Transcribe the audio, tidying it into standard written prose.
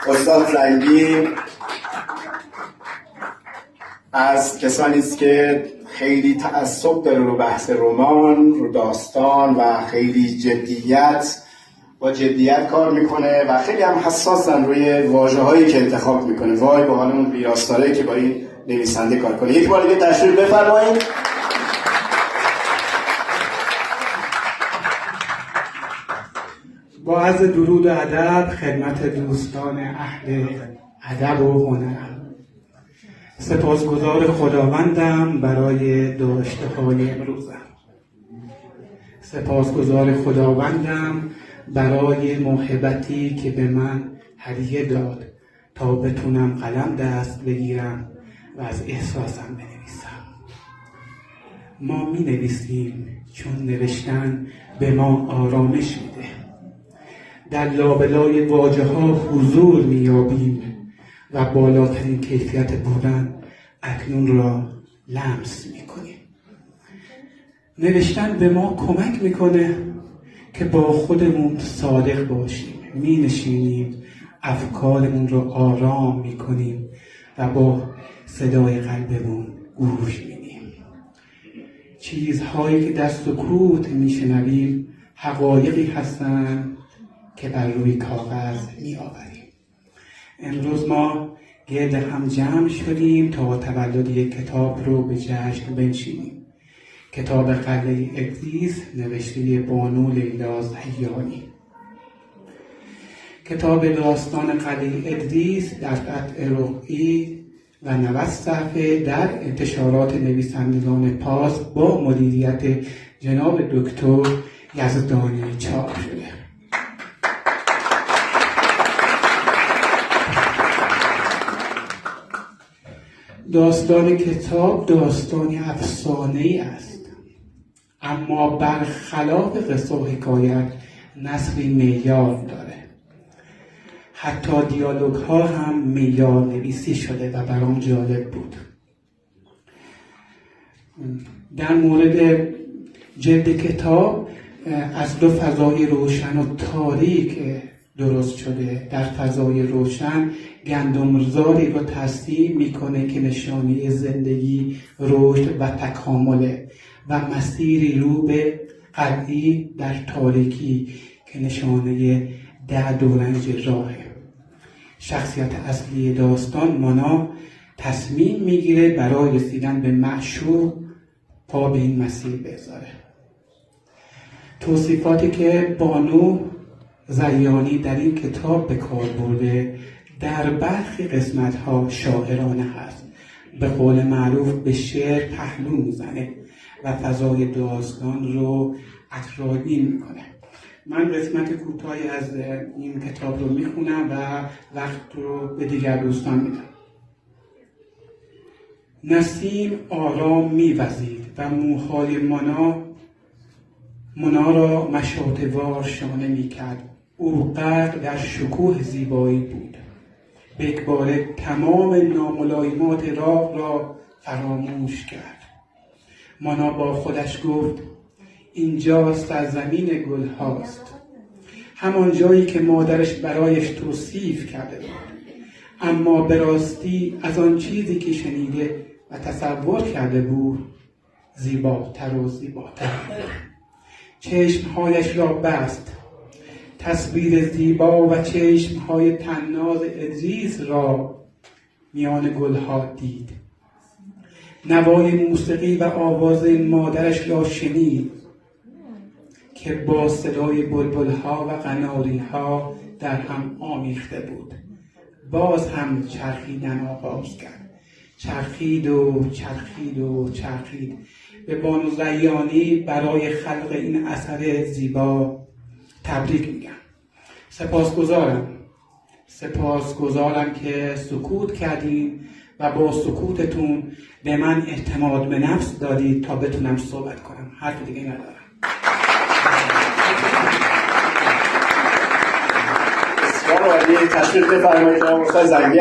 استاد زنگی از کسانی است که خیلی تعصب داره رو بحث رمان، رو داستان و خیلی با جدیت کار میکنه و خیلی هم حساسن روی واژه‌هایی که انتخاب میکنه. وای با حال اون ویراستارایی که با این نویسنده کار کنه. یک بار دیگه تشریف بفرمایید. با عرض درود و ادب خدمت دوستان اهل ادب و هنرم، سپاسگزار خداوندم برای داشته‌های امروزم. سپاسگزار خداوندم برای موهبتی که به من هدیه داد تا بتونم قلم دست بگیرم و از احساسم بنویسم. ما می نویسیم چون نوشتن به ما آرامش میده. در لابلای واژه ها حضور میابیم و بالاترین کیفیت بودن اکنون را لمس میکنیم. نوشتن به ما کمک میکنه که با خودمون صادق باشیم. می نشینیم، افکارمون رو آرام میکنیم و با صدای قلبمون گوش میدیم. چیزهایی که در سکوت میشنویم حقایقی هستند که بر روی کاغذ میآوریم. امروز ما گرد هم جمع شدیم تا تولد یک کتاب رو به جشن بنشینیم. کتاب قلعه ادریس نوشته بانو لیلا زهیانی. کتاب داستان قلعه ادریس در قطع رقعی و 90 صفحه در انتشارات نویسندگان پاس با مدیریت جناب دکتر یزدانی چاپ شده. داستان کتاب داستانی افسانه‌ای است، اما برخلاف قصه و حکایت نثری معیار داره. حتی دیالوگ ها هم معیار نویسی شده و برام جالب بود. در مورد جلد کتاب از دو فضای روشن و تاریک درست شده. در فضای روشن گندمزاری رو تصدیق میکنه که نشانه زندگی، رشد و تکامله و مسیری رو به قلعی در تاریکی که نشانه درد و رنج راهه. شخصیت اصلی داستان مانا تصمیم میگیره برای رسیدن به معشوق پا به این مسیر بذاره. توصیفاتی که بانو زهیانی در این کتاب به کار برده در برخی قسمت‌ها شاعرانه هست. به قول معروف به شعر پهلو میزنه و فضای داستان رو عطرآگین میکنه. من قسمت کوتاهی از این کتاب رو میخونم و وقت رو به دیگر دوستان میدم. نسیم آرام میوزید و موهای مانا را مشاطه‌وار شانه میکرد. او غرق در شکوه زیبایی بود. به یکباره تمام ناملایمات راه را فراموش کرد. مانا با خودش گفت اینجا سرزمین گل هاست، همان جایی که مادرش برایش توصیف کرده بود. اما به راستی از آن چیزی که شنیده و تصور کرده بود زیباتر و زیباتر. چشمهایش را بست. تصویر زیبا و چشمهای طناز ادریس را میان گلها دید. نوای موسیقی و آواز مادرش را شنید که با صدای بلبل‌ها و قناری‌ها در هم آمیخته بود. باز هم چرخیدن آغاز کرد. چرخید و چرخید و چرخید. به بانو زهیانی برای خلق این اثر زیبا تبریک میگم. سپاسگزارم که سکوت کردین و با سکوتتون به من اعتماد به نفس دادید تا بتونم صحبت کنم. حرف دیگه ندارم. بسیار عالی. تشریف بفرمایید جناب استاد زنگی.